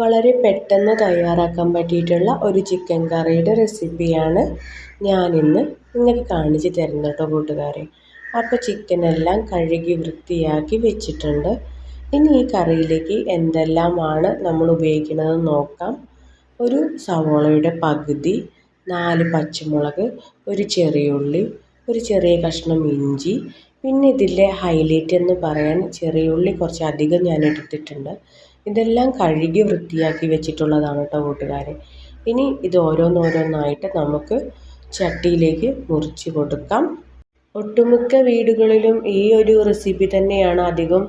വളരെ പെട്ടെന്ന് തയ്യാറാക്കാൻ പറ്റിയിട്ടുള്ള ഒരു ചിക്കൻ കറിയുടെ റെസിപ്പിയാണ് ഞാനിന്ന് നിങ്ങൾക്ക് കാണിച്ച് തരുന്നത് കേട്ടോ കൂട്ടുകാരെ. അപ്പോൾ ചിക്കനെല്ലാം കഴുകി വൃത്തിയാക്കി വെച്ചിട്ടുണ്ട്. ഇനി ഈ കറിയിലേക്ക് എന്തെല്ലാമാണ് നമ്മൾ ഉപയോഗിക്കുന്നതെന്ന് നോക്കാം. ഒരു സവോളയുടെ പകുതി, 4 പച്ചമുളക്, ഒരു ചെറിയ ഉള്ളി, ഒരു ചെറിയ കഷ്ണം ഇഞ്ചി, പിന്നെ ഇതിലെ ഹൈലൈറ്റ് എന്ന് പറയാൻ ചെറിയ ഉള്ളി കുറച്ച് അധികം ഞാൻ എടുത്തിട്ടുണ്ട്. ഇതെല്ലാം കഴുകി വൃത്തിയാക്കി വെച്ചിട്ടുള്ളതാണ് കേട്ടോ കൂട്ടുകാരെ. ഇനി ഇത് ഓരോന്നോരോന്നായിട്ട് നമുക്ക് ചട്ടിയിലേക്ക് മുറിച്ച് കൊടുക്കാം. ഒട്ടുമിക്ക വീടുകളിലും ഈ ഒരു റെസിപ്പി തന്നെയാണ് അധികം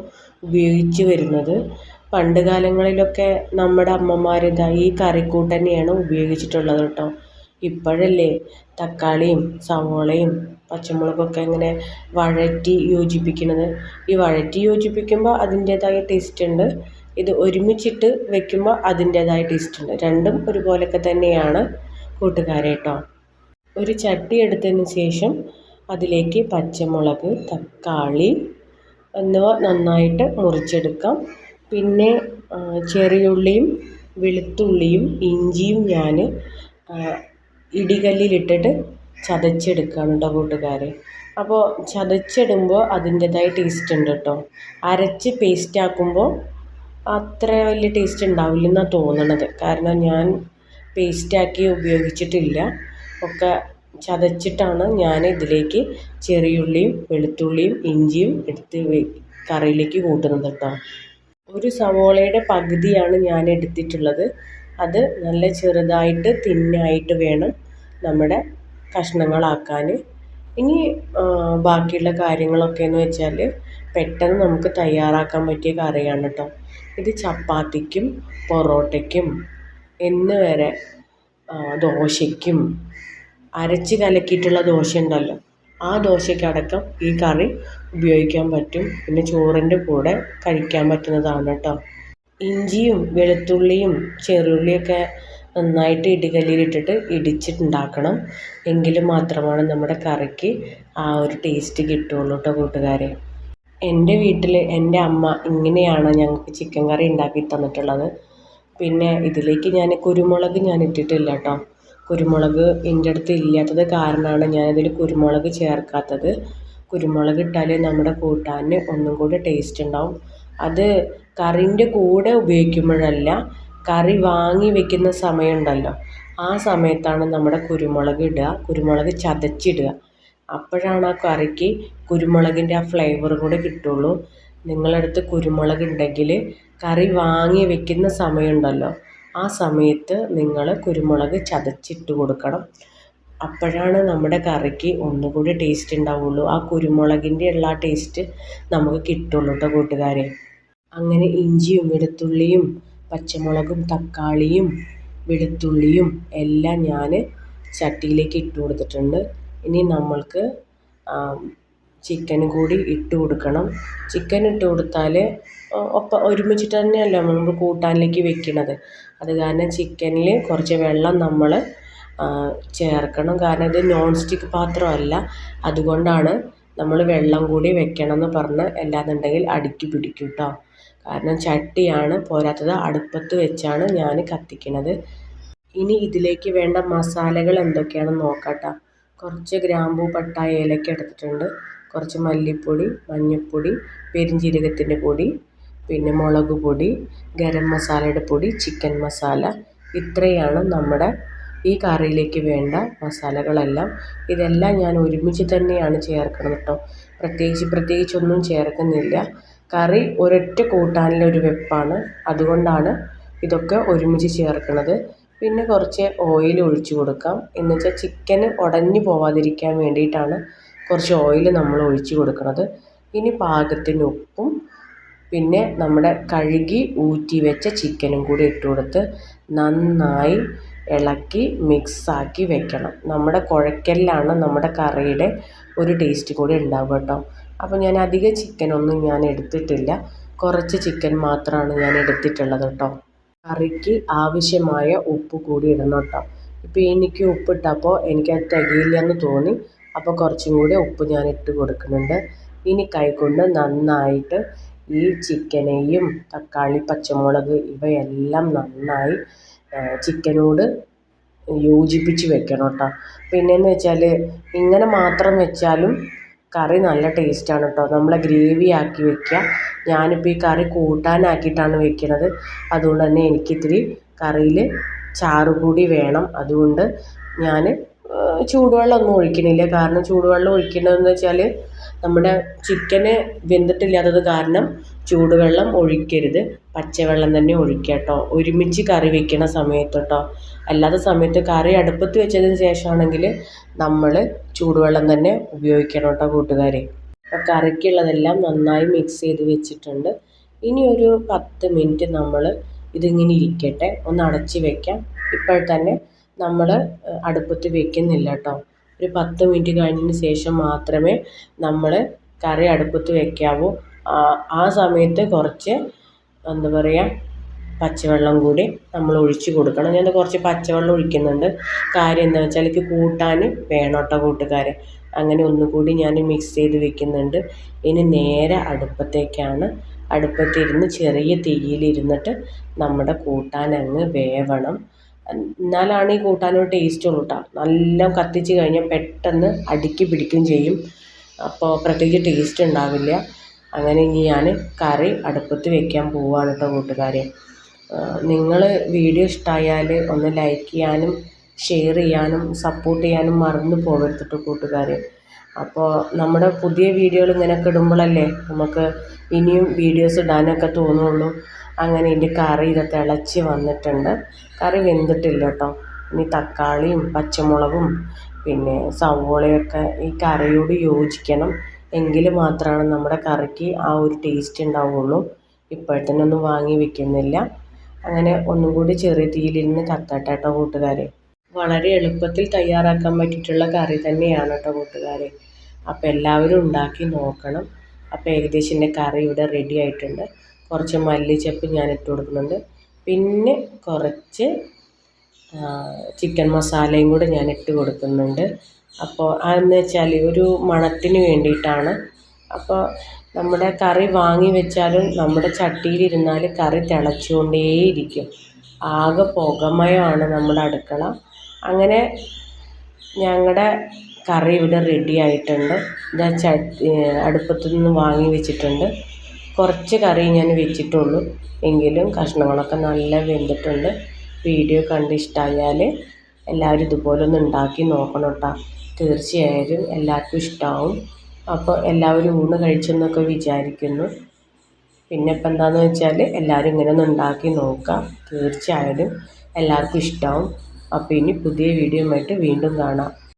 ഉപയോഗിച്ച് വരുന്നത്. പണ്ട് കാലങ്ങളിലൊക്കെ നമ്മുടെ അമ്മമാർ ഈ കറിക്കൂട്ട് തന്നെയാണ് ഉപയോഗിച്ചിട്ടുള്ളത് കേട്ടോ. ഇപ്പോഴല്ലേ തക്കാളിയും സവോളയും പച്ചമുളകൊക്കെ ഇങ്ങനെ വഴറ്റി യോജിപ്പിക്കുന്നത്. ഈ വഴറ്റി യോജിപ്പിക്കുമ്പോൾ അതിൻ്റേതായ ടേസ്റ്റ് ഉണ്ട്, ഇത് ഒരുമിച്ചിട്ട് വെക്കുമ്പോൾ അതിൻ്റേതായ ടേസ്റ്റ് ഉണ്ട്. രണ്ടും ഒരുപോലൊക്കെ തന്നെയാണ് കൂട്ടുകാരെ കേട്ടോ. ഒരു ചട്ടി എടുത്തതിന് ശേഷം അതിലേക്ക് പച്ചമുളക്, തക്കാളി എന്നിവ നന്നായിട്ട് മുറിച്ചെടുക്കാം. പിന്നെ ചെറിയുള്ളിയും വെളുത്തുള്ളിയും ഇഞ്ചിയും ഞാൻ ഇടികല്ലിലിട്ടിട്ട് ചതച്ചെടുക്കുകയാണ് കേട്ടോ കൂട്ടുകാരെ. അപ്പോൾ ചതച്ചിടുമ്പോൾ അതിൻ്റേതായ ടേസ്റ്റ് ഉണ്ട് കേട്ടോ. അരച്ച് പേസ്റ്റ് ആക്കുമ്പോൾ അത്ര വലിയ ടേസ്റ്റ് ഉണ്ടാവില്ലെന്നാണ് തോന്നണത്. കാരണം ഞാൻ പേസ്റ്റാക്കി ഉപയോഗിച്ചിട്ടില്ല, ഒക്കെ ചതച്ചിട്ടാണ് ഞാൻ ഇതിലേക്ക് ചെറിയുള്ളിയും വെളുത്തുള്ളിയും ഇഞ്ചിയും എടുത്ത് കറിയിലേക്ക് കൂട്ടുന്നത് കേട്ടോ. ഒരു സവോളയുടെ പകുതിയാണ് ഞാൻ എടുത്തിട്ടുള്ളത്. അത് നല്ല ചെറുതായിട്ട് തിന്നായിട്ട് വേണം നമ്മുടെ കഷ്ണങ്ങളാക്കാൻ. ഇനി ബാക്കിയുള്ള കാര്യങ്ങളൊക്കെ എന്ന് വെച്ചാൽ പെട്ടെന്ന് നമുക്ക് തയ്യാറാക്കാൻ പറ്റിയ കറിയാണ് കേട്ടോ. ഇത് ചപ്പാത്തിക്കും പൊറോട്ടയ്ക്കും എന്ന് വരെ ദോശയ്ക്കും അരച്ച് കലക്കിയിട്ടുള്ള ദോശ ഉണ്ടല്ലോ, ആ ദോശയ്ക്കടക്കം ഈ കറി ഉപയോഗിക്കാൻ പറ്റും. പിന്നെ ചോറിൻ്റെ കൂടെ കഴിക്കാൻ പറ്റുന്നതാണ് കേട്ടോ. ഇഞ്ചിയും വെളുത്തുള്ളിയും ചെറുള്ളിയൊക്കെ നന്നായിട്ട് ഇടികല്ലിലിട്ടിട്ട് ഇടിച്ചിട്ടുണ്ടാക്കണം. എങ്കിൽ മാത്രമാണ് നമ്മുടെ കറിക്ക് ആ ഒരു ടേസ്റ്റ് കിട്ടുള്ളൂ കേട്ടോ കൂട്ടുകാരെ. എൻ്റെ വീട്ടിൽ എൻ്റെ അമ്മ ഇങ്ങനെയാണ് ഞങ്ങൾക്ക് ചിക്കൻ കറി ഉണ്ടാക്കി തന്നിട്ടുള്ളത്. പിന്നെ ഇതിലേക്ക് ഞാൻ കുരുമുളക് ഇട്ടിട്ടില്ല കേട്ടോ. കുരുമുളക് എൻ്റെ അടുത്ത് ഇല്ലാത്തത് കാരണമാണ് ഞാനതിൽ കുരുമുളക് ചേർക്കാത്തത്. കുരുമുളക് ഇട്ടാൽ നമ്മുടെ കൂട്ടാന് ഒന്നും കൂടി ടേസ്റ്റ് ഉണ്ടാവും. അത് കറിൻ്റെ കൂടെ ഉപയോഗിക്കുമ്പോഴല്ല, കറി വാങ്ങി വെക്കുന്ന സമയമുണ്ടല്ലോ, ആ സമയത്താണ് നമ്മുടെ കുരുമുളക് ഇടുക, കുരുമുളക് ചതച്ചിടുക. അപ്പോഴാണ് ആ കറിക്ക് കുരുമുളകിൻ്റെ ആ ഫ്ലേവർ കൂടെ കിട്ടുള്ളൂ. നിങ്ങളടുത്ത് കുരുമുളക് ഉണ്ടെങ്കിൽ കറി വാങ്ങി വെക്കുന്ന സമയമുണ്ടല്ലോ, ആ സമയത്ത് നിങ്ങൾ കുരുമുളക് ചതച്ചിട്ട് കൊടുക്കണം. അപ്പോഴാണ് നമ്മുടെ കറിക്ക് ഒന്നുകൂടി ടേസ്റ്റ് ഉണ്ടാവുള്ളൂ. ആ കുരുമുളകിൻ്റെ ഉള്ള ആ ടേസ്റ്റ് നമുക്ക് കിട്ടുള്ളൂ കേട്ടോ കൂട്ടുകാരെ. അങ്ങനെ ഇഞ്ചിയും വെളുത്തുള്ളിയും പച്ചമുളകും തക്കാളിയും വെളുത്തുള്ളിയും എല്ലാം ഞാൻ ചട്ടിയിലേക്ക് ഇട്ട് കൊടുത്തിട്ടുണ്ട്. ഇനി നമ്മൾക്ക് ചിക്കനും കൂടി ഇട്ട് കൊടുക്കണം. ചിക്കൻ ഇട്ട് കൊടുത്താൽ ഒപ്പം ഒരുമിച്ചിട്ട് തന്നെയല്ല നമ്മൾ കൂട്ടാനിലേക്ക് വെക്കുന്നത്. അത് കാരണം ചിക്കനിൽ കുറച്ച് വെള്ളം നമ്മൾ ചേർക്കണം. കാരണം ഇത് നോൺ സ്റ്റിക്ക് പാത്രമല്ല, അതുകൊണ്ടാണ് നമ്മൾ വെള്ളം കൂടി വെക്കണം എന്ന് പറഞ്ഞ്. അല്ലാന്നുണ്ടെങ്കിൽ അടിക്ക് പിടിക്കും കേട്ടോ. കാരണം ചട്ടിയാണ്, പോരാത്തത് അടുപ്പത്ത് വെച്ചാണ് ഞാൻ കത്തിക്കുന്നത്. ഇനി ഇതിലേക്ക് വേണ്ട മസാലകൾ എന്തൊക്കെയാണെന്ന് നോക്കാം കേട്ടോ. കുറച്ച് ഗ്രാമ്പൂ പട്ട ഏലക്ക എടുത്തിട്ടുണ്ട്, കുറച്ച് മല്ലിപ്പൊടി, മഞ്ഞൾപ്പൊടി, പെരുംജീരകത്തിൻ്റെ പൊടി, പിന്നെ മുളക് പൊടി, ഗരം മസാലയുടെ പൊടി, ചിക്കൻ മസാല. ഇത്രയാണ് നമ്മുടെ ഈ കറിയിലേക്ക് വേണ്ട മസാലകളെല്ലാം. ഇതെല്ലാം ഞാൻ ഒരുമിച്ച് തന്നെയാണ് ചേർക്കുന്നത് കേട്ടോ. പ്രത്യേകിച്ചൊന്നും ചേർക്കുന്നില്ല. കറി ഒരൊറ്റ കൂട്ടാനിലൊരു വെപ്പാണ്, അതുകൊണ്ടാണ് ഇതൊക്കെ ഒരുമിച്ച് ചേർക്കുന്നത്. പിന്നെ കുറച്ച് ഓയിൽ ഒഴിച്ച് കൊടുക്കാം. എന്ന് വെച്ചാൽ ചിക്കന് ഉടഞ്ഞു പോവാതിരിക്കാൻ വേണ്ടിയിട്ടാണ് കുറച്ച് ഓയിൽ നമ്മൾ ഒഴിച്ച് കൊടുക്കുന്നത്. ഇനി പാകത്തിന് ഉപ്പും പിന്നെ നമ്മുടെ കഴുകി ഊറ്റി വെച്ച ചിക്കനും കൂടി ഇട്ട് കൊടുത്ത് നന്നായി ഇളക്കി മിക്സാക്കി വെക്കണം. നമ്മുടെ കുഴക്കലിലാണ് നമ്മുടെ കറിയുടെ ഒരു ടേസ്റ്റ് കൂടി ഉണ്ടാവുക കേട്ടോ. അപ്പോൾ ഞാൻ അധികം ചിക്കനൊന്നും ഞാൻ എടുത്തിട്ടില്ല, കുറച്ച് ചിക്കൻ മാത്രമാണ് ഞാൻ എടുത്തിട്ടുള്ളത് കേട്ടോ. കറിക്ക് ആവശ്യമായ ഉപ്പ് കൂടി ഇടണം കേട്ടോ. ഇപ്പോൾ എനിക്ക് ഉപ്പിട്ടപ്പോൾ എനിക്കത് തികയില്ലെന്ന് തോന്നി, അപ്പോൾ കുറച്ചും കൂടി ഉപ്പ് ഞാൻ ഇട്ട് കൊടുക്കുന്നുണ്ട്. ഇനി കൈകൊണ്ട് നന്നായിട്ട് ഈ ചിക്കനെയും തക്കാളി, പച്ചമുളക് ഇവയെല്ലാം നന്നായി ചിക്കനോട് യോജിപ്പിച്ച് വെക്കണം കേട്ടോ. പിന്നെയെന്ന് വെച്ചാൽ ഇങ്ങനെ മാത്രം വെച്ചാലും കറി നല്ല ടേസ്റ്റാണ് കേട്ടോ. നമ്മളെ ഗ്രേവി ആക്കി വെക്കുക. ഞാനിപ്പോൾ ഈ കറി കൂട്ടാനാക്കിയിട്ടാണ് വെക്കുന്നത്. അതുകൊണ്ട് തന്നെ എനിക്കിത്തിരി കറിയിൽ ചാറ് കൂടി വേണം. അതുകൊണ്ട് ഞാൻ ചൂടുവെള്ളമൊന്നും ഒഴിക്കണില്ല. കാരണം ചൂടുവെള്ളം ഒഴിക്കണമെന്ന് വെച്ചാൽ നമ്മുടെ ചിക്കന് വെന്തിട്ടില്ലാത്തത് കാരണം ചൂടുവെള്ളം ഒഴിക്കരുത്. പച്ചവെള്ളം തന്നെ ഒഴിക്കുക കേട്ടോ, ഒരുമിച്ച് കറി വെക്കണ സമയത്ത് കേട്ടോ. അല്ലാത്ത സമയത്ത് കറി അടുപ്പത്ത് വെച്ചതിന് ശേഷമാണെങ്കിൽ നമ്മൾ ചൂടുവെള്ളം തന്നെ ഉപയോഗിക്കണം കേട്ടോ കൂട്ടുകാരെ. അപ്പോൾ കറിക്കുള്ളതെല്ലാം നന്നായി മിക്സ് ചെയ്ത് വെച്ചിട്ടുണ്ട്. ഇനി ഒരു 10 മിനിറ്റ് നമ്മൾ ഇതിങ്ങനെ ഇരിക്കട്ടെ, ഒന്ന് അടച്ച് വെക്കാം. ഇപ്പോൾ തന്നെ നമ്മൾ അടുപ്പത്ത് വെക്കുന്നില്ല കേട്ടോ. ഒരു 10 മിനിറ്റ് കഴിഞ്ഞതിന് ശേഷം മാത്രമേ നമ്മൾ കറി അടുപ്പത്ത് വെക്കാവൂ. ആ സമയത്ത് കുറച്ച് എന്താ പറയുക, പച്ചവെള്ളം കൂടി നമ്മൾ ഒഴിച്ച് കൊടുക്കണം. ഞാൻ കുറച്ച് പച്ചവെള്ളം ഒഴിക്കുന്നുണ്ട്. കാര്യം എന്താണെന്ന് വെച്ചാൽ എനിക്ക് കൂട്ടാൻ വേണം കേട്ടോ കൂട്ടുകാരെ. അങ്ങനെ ഒന്നുകൂടി ഞാൻ മിക്സ് ചെയ്ത് വെക്കുന്നുണ്ട്. ഇനി നേരെ അടുപ്പത്തേക്കാണ്. അടുപ്പത്തിരുന്ന് ചെറിയ തീയിലിരുന്നിട്ട് നമ്മുടെ കൂട്ടാൻ അങ്ങ് വേവണം. എന്നാലാണ് ഈ കൂട്ടാനൊരു ടേസ്റ്റ് ഉള്ളൂ കേട്ടോ. നല്ല കത്തിച്ച് കഴിഞ്ഞാൽ പെട്ടെന്ന് അടുക്കി പിടിക്കുകയും ചെയ്യും. അപ്പോൾ പ്രത്യേകിച്ച് ടേസ്റ്റ് ഉണ്ടാവില്ല. അങ്ങനെ ഇനി ഞാൻ കറി അടുപ്പത്ത് വെക്കാൻ പോവുകയാണ് കേട്ടോ കൂട്ടുകാരെ. നിങ്ങൾ വീഡിയോ ഇഷ്ടമായാൽ ഒന്ന് ലൈക്ക് ചെയ്യാനും ഷെയർ ചെയ്യാനും സപ്പോർട്ട് ചെയ്യാനും മറന്നു പോകരുത് കേട്ടോ കൂട്ടുകാരെ. അപ്പോൾ നമ്മുടെ പുതിയ വീഡിയോകൾ ഇങ്ങനെയൊക്കെ ഇടുമ്പോഴല്ലേ നമുക്ക് ഇനിയും വീഡിയോസ് ഇടാനൊക്കെ തോന്നുള്ളൂ. അങ്ങനെ എൻ്റെ കറി ഇത് തിളച്ച് വന്നിട്ടുണ്ട്. കറി വെന്തിട്ടില്ല കേട്ടോ. ഇനി തക്കാളിയും പച്ചമുളകും പിന്നെ സവോളയൊക്കെ ഈ കറിയോട് യോജിക്കണം. എങ്കിൽ മാത്രമാണ് നമ്മുടെ കറിക്ക് ആ ഒരു ടേസ്റ്റ് ഉണ്ടാവുള്ളൂ. ഇപ്പോഴത്തന്നെ ഒന്നും വാങ്ങി വെക്കുന്നില്ല. അങ്ങനെ ഒന്നും കൂടി ചെറിയ തീയിലിരുന്ന് കത്തട്ടെ കേട്ടോ കൂട്ടുകാരെ. വളരെ എളുപ്പത്തിൽ തയ്യാറാക്കാൻ പറ്റിയിട്ടുള്ള കറി തന്നെയാണ് കേട്ടോ കൂട്ടുകാരെ. അപ്പോൾ എല്ലാവരും ഉണ്ടാക്കി നോക്കണം. അപ്പോൾ ഏകദേശം എൻ്റെ കറി ഇവിടെ റെഡി ആയിട്ടുണ്ട്. കുറച്ച് മല്ലിച്ചപ്പ് ഞാൻ ഇട്ട് കൊടുക്കുന്നുണ്ട്. പിന്നെ കുറച്ച് ചിക്കൻ മസാലയും കൂടെ ഞാൻ ഇട്ട് കൊടുക്കുന്നുണ്ട്. അപ്പോൾ അതെന്ന് വെച്ചാൽ ഒരു മണത്തിന് വേണ്ടിയിട്ടാണ്. അപ്പോൾ നമ്മുടെ കറി വാങ്ങി വെച്ചാലും നമ്മുടെ ചട്ടിയിലിരുന്നാൽ കറി തിളച്ചുകൊണ്ടേയിരിക്കും. ആകെ പുകമയമാണ് നമ്മുടെ അടുക്കള. അങ്ങനെ ഞങ്ങളുടെ കറി ഇവിടെ റെഡി ആയിട്ടുണ്ട്. ഇതാ അടുപ്പത്തു നിന്ന് വാങ്ങി വെച്ചിട്ടുണ്ട്. കുറച്ച് കറി ഞാൻ വെച്ചിട്ടുള്ളൂ, എങ്കിലും കഷ്ണങ്ങളൊക്കെ നല്ല വെന്തിട്ടുണ്ട്. വീഡിയോ കണ്ട് ഇഷ്ടമായാൽ എല്ലാവരും ഇതുപോലെ ഒന്ന് ഉണ്ടാക്കി നോക്കണം കേട്ടോ. തീർച്ചയായും എല്ലാവർക്കും ഇഷ്ടമാവും. അപ്പോൾ എല്ലാവരും ഊണ് കഴിച്ചെന്നൊക്കെ വിചാരിക്കുന്നു. പിന്നെ ഇപ്പം എന്താണെന്ന് വെച്ചാൽ എല്ലാവരും ഇങ്ങനെ ഒന്ന് ഉണ്ടാക്കി നോക്കുക. തീർച്ചയായും എല്ലാവർക്കും ഇഷ്ടമാവും. അപ്പോൾ ഇനി പുതിയ വീഡിയോയുമായിട്ട് വീണ്ടും കാണാം.